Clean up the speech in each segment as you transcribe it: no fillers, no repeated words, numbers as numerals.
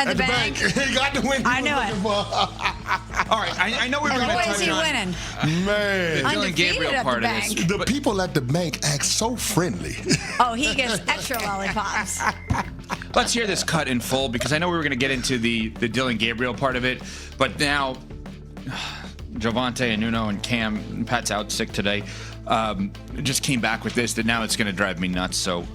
At the bank. He got the win. I know it. All right, I know we were going to Boy, is touch he on winning. Man. the Dylan Undefeated Gabriel at the part of bank. this. The people at the bank act so friendly. Oh, he gets extra lollipops. Let's hear this cut in full because I know we were going to get into the Dylan Gabriel part of it, but now Javonte and Nuno and Cam, and Pat's out sick today, just came back with this that now it's going to drive me nuts. So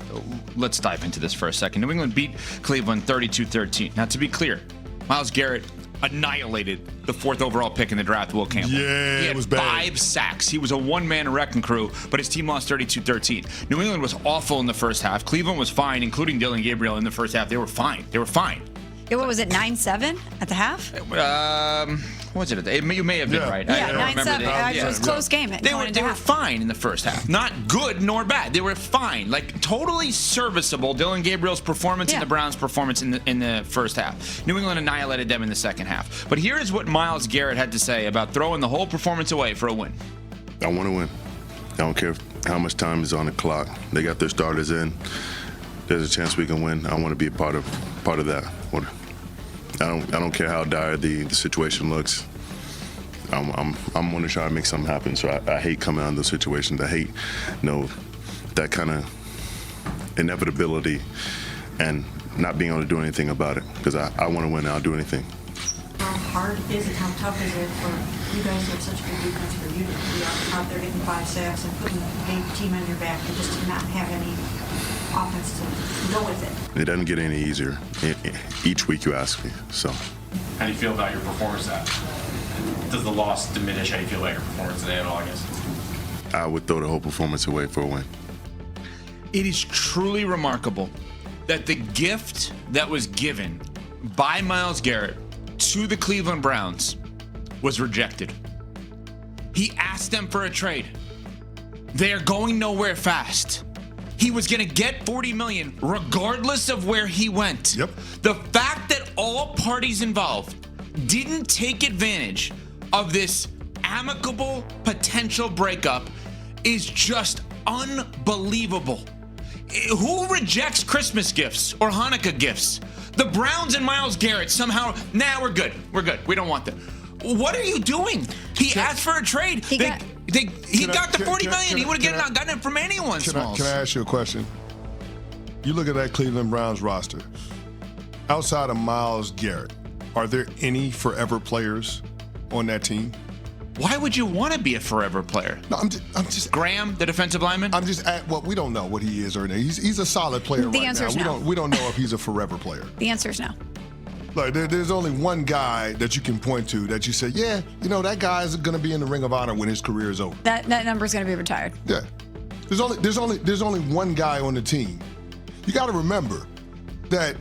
let's dive into this for a second. New England beat Cleveland 32-13. Now, to be clear, Myles Garrett annihilated the 4th overall pick in the draft, Will Campbell. Yeah, he had it was bad. 5 sacks. He was a one-man wrecking crew, but his team lost 32-13. New England was awful in the first half. Cleveland was fine, including Dylan Gabriel in the first half. They were fine. Yeah, what was it, 9-7 at the half? What was it? You may have been right. Yeah, I don't remember 9-7. the- It was a close game. They were fine in the first half. Not good nor bad. They were fine. Like, totally serviceable. Dylan Gabriel's performance and the Browns' performance in the first half. New England annihilated them in the second half. But here is what Myles Garrett had to say about throwing the whole performance away for a win. I want to win. I don't care how much time is on the clock. They got their starters in. There's a chance we can win. I want to be a part of that. I don't care how dire the situation looks. I'm going to try to make something happen. So I hate coming out of those situations. I hate, that kind of inevitability and not being able to do anything about it. Because I want to win. I'll do anything. How hard is it? How tough is it for you guys to have such a good defense for you to be out there getting 5 sacks and putting the team on your back and just to not have any offense to go with it? It doesn't get any easier. Each week you ask me. So. How do you feel about your performance? Does the loss diminish how you feel about your performance today at all, I guess? I would throw the whole performance away for a win. It is truly remarkable that the gift that was given by Myles Garrett to the Cleveland Browns was rejected. He asked them for a trade. They are going nowhere fast. He was going to get $40 million regardless of where he went. Yep. The fact that all parties involved didn't take advantage of this amicable potential breakup is just unbelievable. Who rejects Christmas gifts or Hanukkah gifts? The Browns and Myles Garrett somehow, we're good. We don't want them. What are you doing? He asked for a trade. He got the $40 million. He would have gotten it from anyone, Smalls. Can I ask you a question? You look at that Cleveland Browns roster. Outside of Myles Garrett, are there any forever players on that team? Why would you want to be a forever player? No, I'm just. Graham, the defensive lineman? I'm just we don't know what he is or anything. He's a solid player The right answer now. is no. We don't know if he's a forever player. The answer is no. Like there's only one guy that you can point to that you say, yeah, that guy is going to be in the Ring of Honor when his career is over. That number is going to be retired. Yeah. There's only one guy on the team. You got to remember that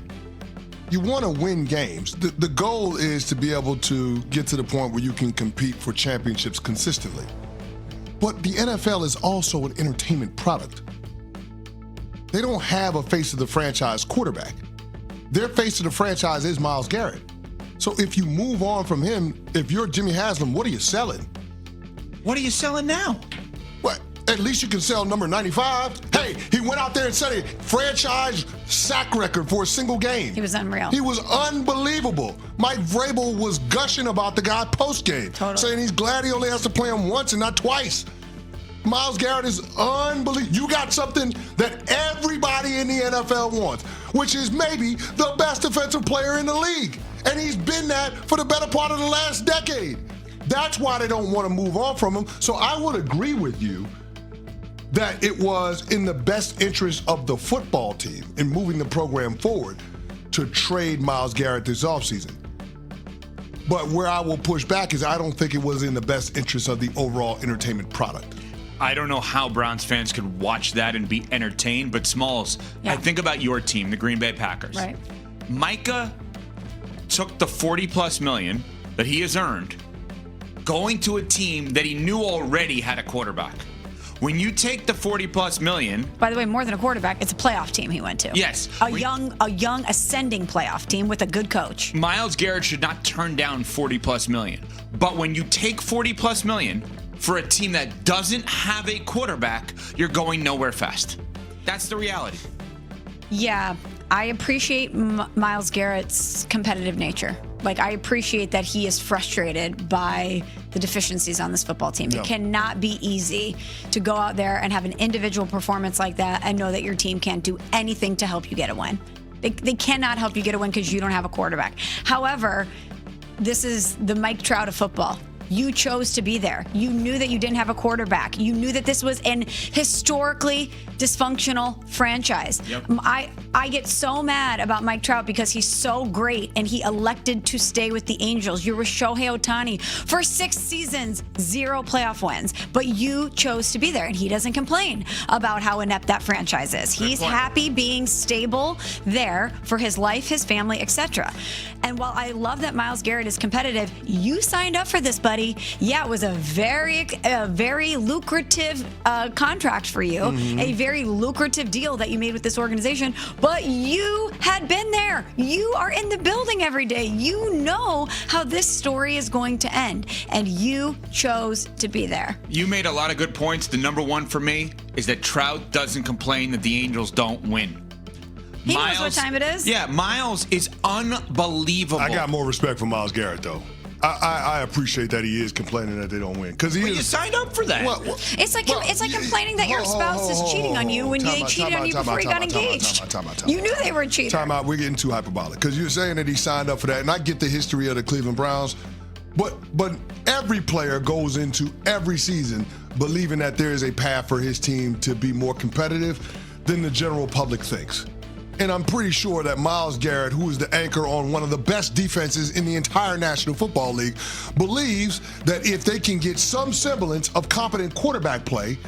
you want to win games. The goal is to be able to get to the point where you can compete for championships consistently. But the NFL is also an entertainment product. They don't have a face of the franchise quarterback. Their face of the franchise is Myles Garrett. So if you move on from him, if you're Jimmy Haslam, what are you selling? What are you selling now? What? At least you can sell number 95. Hey, he went out there and set a franchise sack record for a single game. He was unreal. He was unbelievable. Mike Vrabel was gushing about the guy post-game, saying he's glad he only has to play him once and not twice. Myles Garrett is unbelievable. You got something that everybody in the NFL wants, which is maybe the best defensive player in the league. And he's been that for the better part of the last decade. That's why they don't want to move on from him. So I would agree with you that it was in the best interest of the football team in moving the program forward to trade Myles Garrett this offseason. But where I will push back is I don't think it was in the best interest of the overall entertainment product. I don't know how Browns fans could watch that and be entertained, but Smalls, I think about your team, the Green Bay Packers. Right. Micah took the $40+ million that he has earned, going to a team that he knew already had a quarterback. When you take the $40+ million, by the way, more than a quarterback, it's a playoff team he went to. Yes. A young ascending playoff team with a good coach. Myles Garrett should not turn down $40+ million. But when you take $40+ million for a team that doesn't have a quarterback, you're going nowhere fast. That's the reality. Yeah. I appreciate Myles Garrett's competitive nature. Like, I appreciate that he is frustrated by the deficiencies on this football team. Yeah. It cannot be easy to go out there and have an individual performance like that and know that your team can't do anything to help you get a win. They cannot help you get a win because you don't have a quarterback. However, this is the Mike Trout of football. You chose to be there. You knew that you didn't have a quarterback. You knew that this was an historically dysfunctional franchise. Yep. I get so mad about Mike Trout because he's so great and he elected to stay with the Angels. You're with Shohei Ohtani for 6 seasons, 0 playoff wins, but you chose to be there, and he doesn't complain about how inept that franchise is. He's happy being stable there for his life, his family, etc. And while I love that Myles Garrett is competitive, you signed up for this, buddy. Yeah, it was a very lucrative contract for you, a very lucrative deal that you made with this organization, but you had been there. You are in the building every day. You know how this story is going to end, and you chose to be there. You made a lot of good points. The number one for me is that Trout doesn't complain that the Angels don't win. He knows what time it is. Yeah, Myles is unbelievable. I got more respect for Myles Garrett, though. I appreciate that he is complaining that they don't win, because you signed up for that. It's like complaining that your spouse is cheating on you when they cheated on you before you got engaged. You knew they were cheating. Time out. We're getting too hyperbolic, because you're saying that he signed up for that, and I get the history of the Cleveland Browns, but every player goes into every season believing that there is a path for his team to be more competitive than the general public thinks. And I'm pretty sure that Myles Garrett, who is the anchor on one of the best defenses in the entire National Football League, believes that if they can get some semblance of competent quarterback play,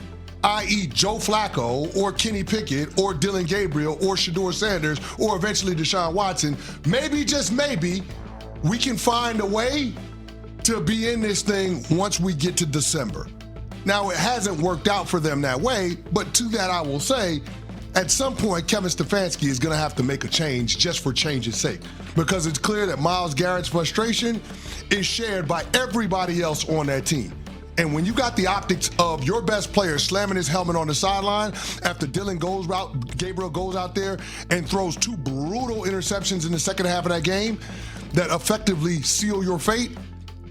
i.e. Joe Flacco or Kenny Pickett or Dylan Gabriel or Shedeur Sanders or eventually Deshaun Watson, maybe, just maybe, we can find a way to be in this thing once we get to December. Now, it hasn't worked out for them that way, but to that I will say, at some point, Kevin Stefanski is going to have to make a change just for change's sake, because it's clear that Myles Garrett's frustration is shared by everybody else on that team. And when you got the optics of your best player slamming his helmet on the sideline after Gabriel goes out there and throws 2 brutal interceptions in the second half of that game that effectively seal your fate,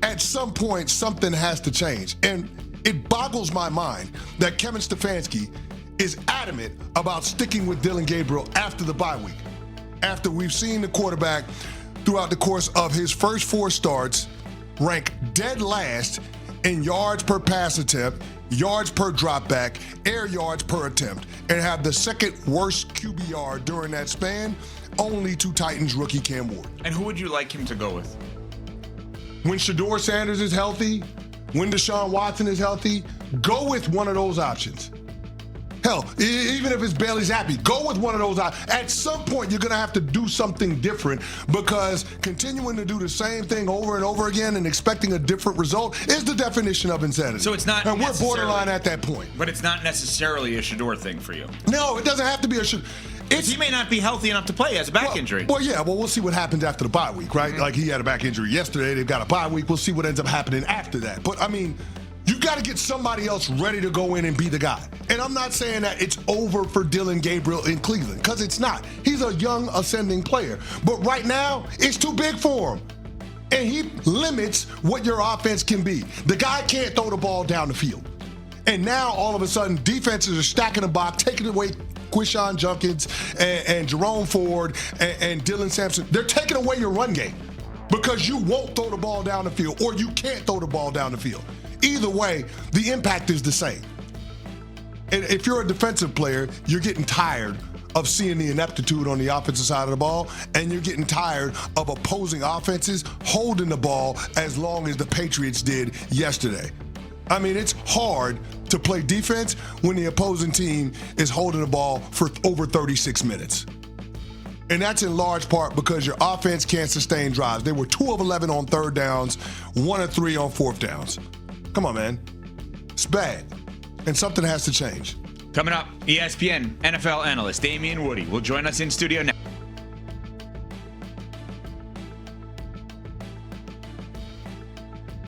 at some point, something has to change. And it boggles my mind that Kevin Stefanski is adamant about sticking with Dylan Gabriel after the bye week, after we've seen the quarterback throughout the course of his first 4 starts rank dead last in yards per pass attempt, yards per dropback, air yards per attempt, and have the second worst QBR during that span, only to Titans rookie Cam Ward. And who would you like him to go with? When Shedeur Sanders is healthy, when Deshaun Watson is healthy, go with one of those options. Hell, even if it's Bailey Zappi, go with one of those. At some point, you're going to have to do something different, because continuing to do the same thing over and over again and expecting a different result is the definition of insanity. So it's not, and we're borderline at that point. But it's not necessarily a Shedeur thing for you. No, it doesn't have to be a Shedeur. He may not be healthy enough to play. He has a back injury. Well, yeah. Well, we'll see what happens after the bye week, right? Like, he had a back injury yesterday. They've got a bye week. We'll see what ends up happening after that. But, I mean, you got to get somebody else ready to go in and be the guy. And I'm not saying that it's over for Dylan Gabriel in Cleveland, because it's not. He's a young, ascending player. But right now, it's too big for him. And he limits what your offense can be. The guy can't throw the ball down the field. And now, all of a sudden, defenses are stacking the box, taking away Quishon Junkins and Jerome Ford and Dylan Sampson. They're taking away your run game because you won't throw the ball down the field, or you can't throw the ball down the field. Either way, the impact is the same. And if you're a defensive player, you're getting tired of seeing the ineptitude on the offensive side of the ball, and you're getting tired of opposing offenses holding the ball as long as the Patriots did yesterday. I mean, it's hard to play defense when the opposing team is holding the ball for over 36 minutes. And that's in large part because your offense can't sustain drives. They were 2 of 11 on 3rd downs, 1 of 3 on 4th downs. Come on, man. It's bad. And something has to change. Coming up, ESPN NFL analyst Damian Woody will join us in studio now.